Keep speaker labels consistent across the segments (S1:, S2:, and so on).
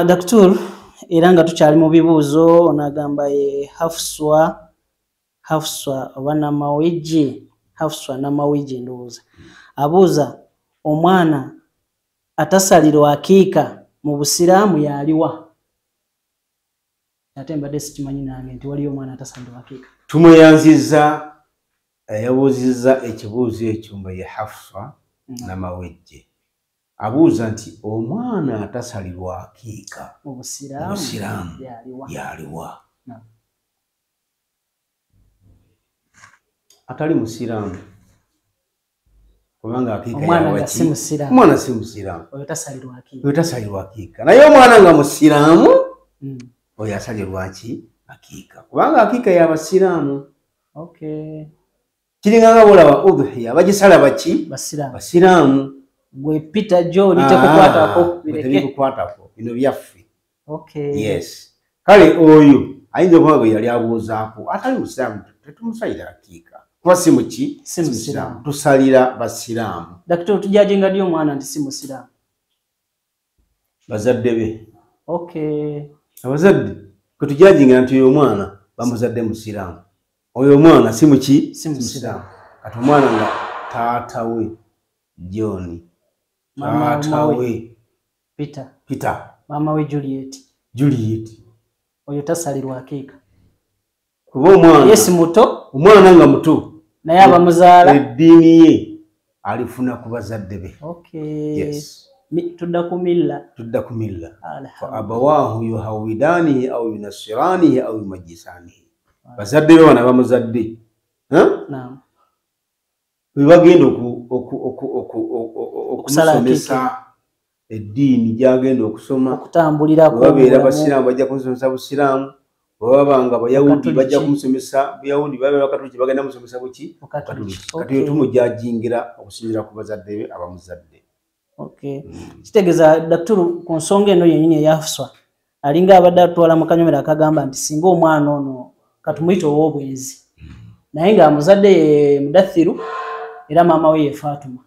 S1: Dr. era nga tukyali mu bibuuzo onagamba ye Hafswa oba Namawejje, Hafswa Namawejje ndowooza abuuza omwana atasalirwa akiika mu Busiraamu yaliwa? Ate mbadde sikimanyi nange nti waliyo omwana atasalirwa akiika.
S2: Tumweyanzizza yabuuzizza ekibuuzo ekyo nga ye Hafswa Namawejje abuuza nti omwana atasalirwa akiika
S1: mu Busiraamu
S2: yaliwa? Atali Musiraamu kubanga akiika
S1: omwana si Musiraamu,
S2: omwana si Musiraamu
S1: oyo
S2: tasalirwa akiika, naye omwana nga Musiraamu oyo asalirwa ki akiika kubanga akiika y'Abasiraamu. Kiringa nga bolaba udhiya bagisala baki Basiraamu.
S1: Gwe Peter John tekukwatako
S2: bireke bino byaffe. Yes, kale oyo ayinza okuba bwe yali abuuzaako atali Musiraamu tetumusalira akiika kuba si muki
S1: si Musiraamu,
S2: tusalira Basiraamu.
S1: Dakito tujajinga ddi omwana nti si Musiraamu?
S2: Bazadde be. Abazadde kwe tujajinga nti oyo omwana bamuzadde Musiraamu, oyo omwana si muki si Musiraamu. Kati omwana nga taata we John, taata we Peter,
S1: mama we Juliet, oyo tasalirwa akiika
S2: kuba omwana
S1: yesi muto,
S2: omwana nga muto
S1: naye abamuzaala
S2: eddiini ye alifuna ku bazadde be. Yes,
S1: tudda ku milla
S2: fa abawaahu yuhawidanihi au yunasiranihi au yumajjisanihi. Bazadde be bana bamuzadde bwe bagenda okusomesa eddiini gyagenda okusoma,
S1: okutambulirako,
S2: babeera Basiraamu bajja kumusomesa Busiraamu, babanga Abayahudi bajja kumusomesa Buyahudi, babeera Bakatoliki bagenda musomesa buki Katoliki. Kati yo tumujajingira okusinziira ku bazadde be abamuzadde.
S1: Kitegeeza Daktari ku nsonga eno yennyini eya Hafswa alinga abadde atwala mu kanyomero akagamba nti singa omwana ono katumuyita ow'obwenzi naye nga amuzadde ye Mudathiru era maama we ye Fatuma,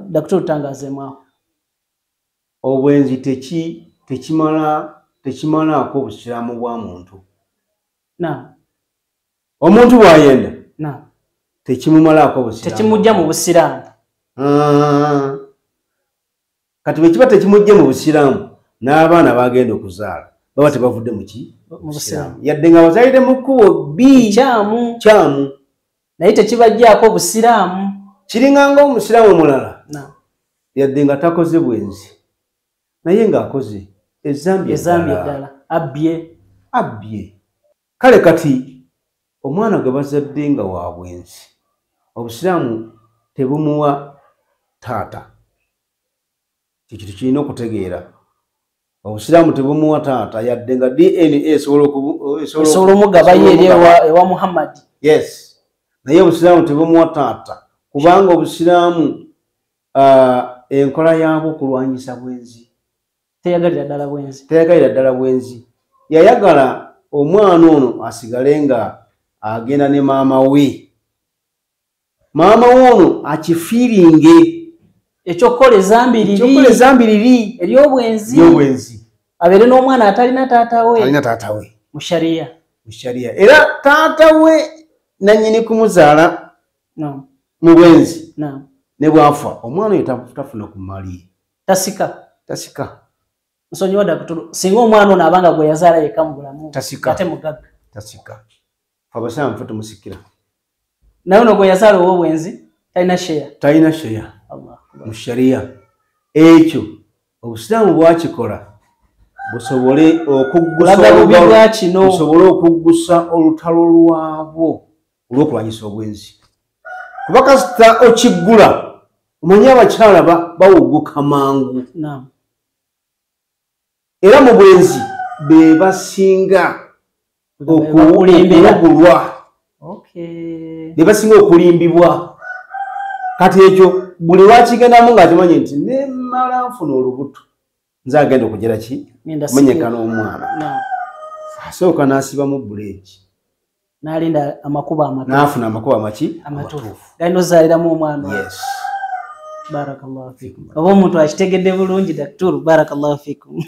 S1: Daktari tutangazeemu awo.
S2: Obwenzi tekimalaako Obusiraamu bwa muntu. Omuntu bw'ayenda tekimumalaako Obusiraamu,
S1: tekimujja mu Busiraamu.
S2: Kati bwe kiba tekimujja mu Busiraamu n'abaana bagenda okuzaala baba tebavudde mu Busiraamu, yadde nga bazaalire mu kkubo bbi kyamu
S1: naye tekibajjaako Busiraamu.
S2: Kiringa ng'Omusiraamu omulala yadde nga takoze bwenzi naye ng'akoze ezzambi eddala, abbye. Kale kati omwana gwe bazadde nga wa bwenzi, Obusiraamu tebumuwa taata. Kintu kirina okutegeera, Obusiraamu tebumuwa taata yadde nga DNA esobola
S1: omugaba eri ewa Muhammad.
S2: Yes, naye Obusiraamu tebumuwa taata kubanga Obusiraamu enkola yaabwo okulwanyisa bwenzi.
S1: Teyagalira
S2: ddala bwenzi. Yayagala omwana ono asigale nga agenda ne maama we. Maama we ono akifiiringe
S1: ekyokukola ezambiriri ery'obwenzi, abeere n'omwana atalina taata we mu shariya.
S2: Era taata we nannyini kumuzaala mu bwenzi ne bwafa omwana oyo tafuna ku mali, tasika.
S1: Nsonyiwa Daktari, singa omwana ono abanga gwe yazaala yekka mu bulamu ate mugagga,
S2: tasika. Abasiraamu ffe tumusikira.
S1: Naye ono gwe yazaala ow'obwenzi talina sheya
S2: mu shariya. Ekyo Obusiraamu bwakikola busobole okuggusa olutalo lwabwo olw'okulwanyisa obwenzi. Kuba kasita okiggula omanyi abakyala bawuguka mangu. Era mu bwenzi be basinga okulimbibwa. Kati ekyo buli wakigendamu ng'akimanyi nti nemala nfuna olubuto nze agenda okugira ki menyeka n'omwana, asooka n'asibamu buleeki
S1: n'alinda amakubo
S2: n'afuna amakubo amatuufu
S1: galina ozaaliramu omwana. Barakallahu fikum. Oba omuntu akitegedde bulungi Dr. Barakallahu fikum.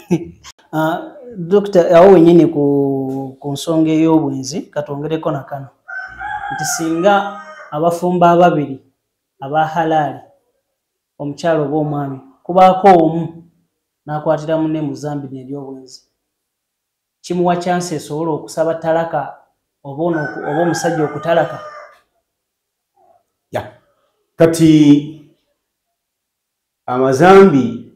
S1: Dr. awo wenyini ku nsonga ey'obwenzi katongereko na kano nti singa abafumba ababiri aba halali omukyalo oba omwami kubaako omu n'akwatira munne mu zambi n'eryobwenzi kimuwa chance esobola okusaba talaka oba omusajja okutalaka?
S2: Kati amazambi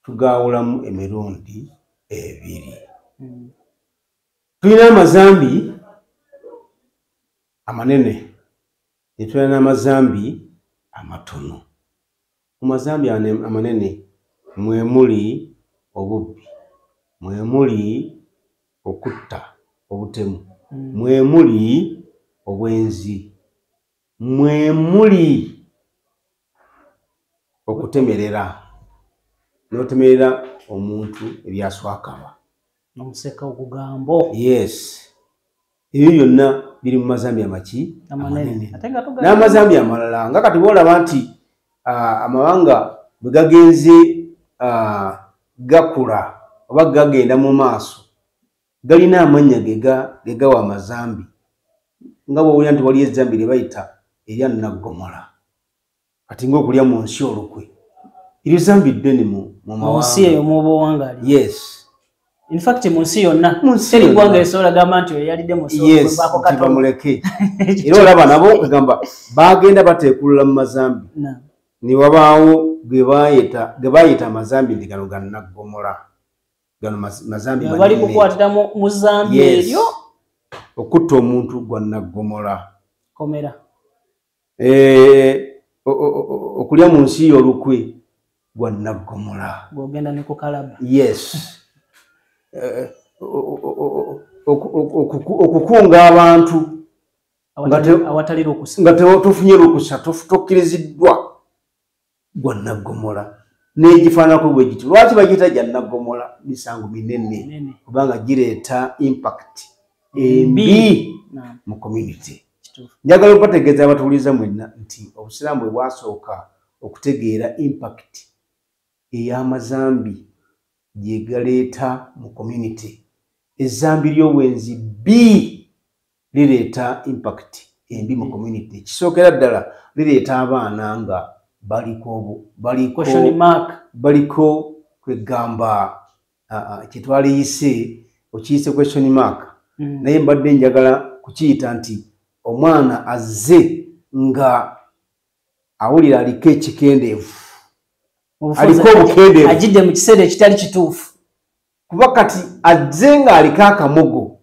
S2: tugawulamu emirundi ebiri. Tulina amazambi amanene ne tulina n'amazambi amatono. Mu mazambi amanene mwe muli obubbi, mwe muli okutta obutemu, mwe muli obwenzi, mwe muli okutemerera n'otemerera omuntu ebyaswakaba
S1: n'omuseka okugambo.
S2: Yes, ebyo byonna biri mu mazambi amaki
S1: amanene.
S2: N'amazambi amalala nga kati boolaba nti amawanga bwe gagenze gakula oba gagenda mu maaso galina amannya ge gawa amazambi nga bw'owulira nti waliyo ezzambi lye bayita erya Naggomola kati ng'okulya mu nsi olukwe eryo zambi ddene mu
S1: nsi eyo muba owangali.
S2: Yes,
S1: in fact mu nsi yonna teri ggwanga esobola gamba nti eyalidde mu
S2: baako kato bamuleke. Era olaba nabo kagamba bagenda bateekulula mu mazambi ne wabaawo ge bayita amazambi nti gano ga Naggomola, gano mazambi
S1: bali kukwatira mu zambi eryo
S2: okutta omuntu gwa Naggomola.
S1: Komera
S2: okulya mu nsi olukwe gwa Naggomola.
S1: Bw'ogenda ne ku kalabu.
S2: Yes. Okukunga abantu
S1: awatali lukusa
S2: nga tofunye lukusa tokkiriziddwa gwa Naggomola n'egifaananako bwe giti. Lwaki bagiyita gya Naggomola? Misango minene kubanga gireeta impact embi mu community. Njagala okubategeeza abatuuliza mwenna nti obusiraamu bwe bwasooka okutegeera impact ey'amazambi gye galeeta mu community, ezzambi ly'obwenzi bbi lireeta impact embi mu community. Kisookera ddala lireeta abaana nga baliko kwegamba kyetwaliyise okiyise question mark, naye mbadde njagala kukiyita nti omwana azze nga awulira aliko ekikendeevu, aliko obukendeevu,
S1: agidde mu kiseera ekitali kituufu.
S2: Kuba kati azze nga aliko akamogo,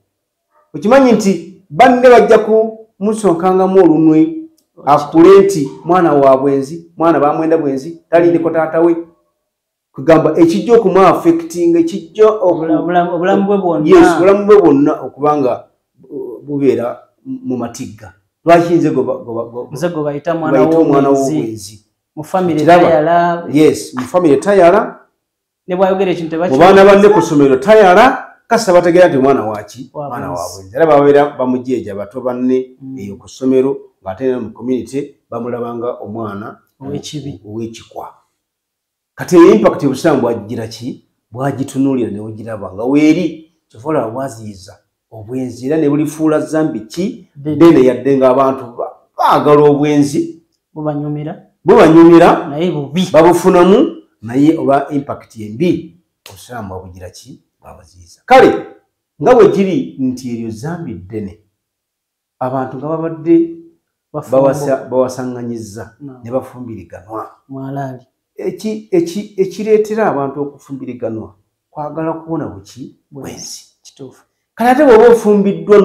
S2: okimanyi nti banne bajja kumusonkangamu olunwe akule nti mwana wa bwenzi, mwana bamwenda bwenzi, talindiko taata we, kugamba ekijja okumuaffectinga, ekijja
S1: obulamu bwe bwonna.
S2: Yes, obulamu bwe bwonna okubanga bubeera mu matigga. Lwaki nze
S1: go bayita mwana w'obwenzi mu family tayala?
S2: Yes, mu family tayala.
S1: Ne bwayogera ekintu tebakimanyi.
S2: Mu baana banne ku ssomero tayala, kasita bategeera nti mwana waki? Mwana wa bwenzi. Era babeera bamujeeja bato banne eyo ku ssomero ng'ate ne mu community bamulabanga omwana ow'ekikwa. Kati impact obusiraamu bwagigira ki? Bwagitunuulira ne bugiraba nga weeri kyova bwaziyiza obwenzi era ne bulifuula zambi ki ddene yadde ng'abantu baagala obwenzi bubanyumira
S1: naye bubi
S2: babufunamu, naye olwa impact embi obusiraamu bwabugira ki? Bwabaziyiza. Kale nga bwe giri nti eryo zambi ddene abantu nga babadde bawasaŋŋanyizza ne bafumbiriganwa. Ekireetera abantu okufumbiriganwa kwagala kubona buki? Bwenzi.
S1: Kituufu.
S2: Kale ate bw'oba ofumbiddwa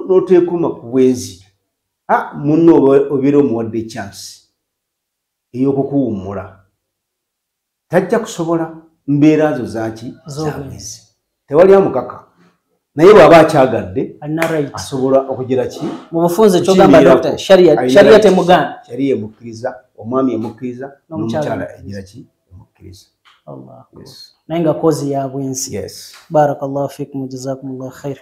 S2: n'oteekuma ku bwenzi, munno obeera omuwadde chance ey'okukuwummula. Tajja kusobola mbeera zo zaki? Z'obwenzi. Tewali amukaka. Naye bw'aba akyagadde asobola okugira ki?
S1: Mu bufunze kyogamba Dr. Sharia temugaana.
S2: Sharia emukkiriza, omwami emukkiriza, n'omukyala egira ki? Emukkiriza.
S1: Allah. Naye nga kozi ya bwenzi.
S2: Yes.
S1: Barakallahu fikum, jazakumullahu khair.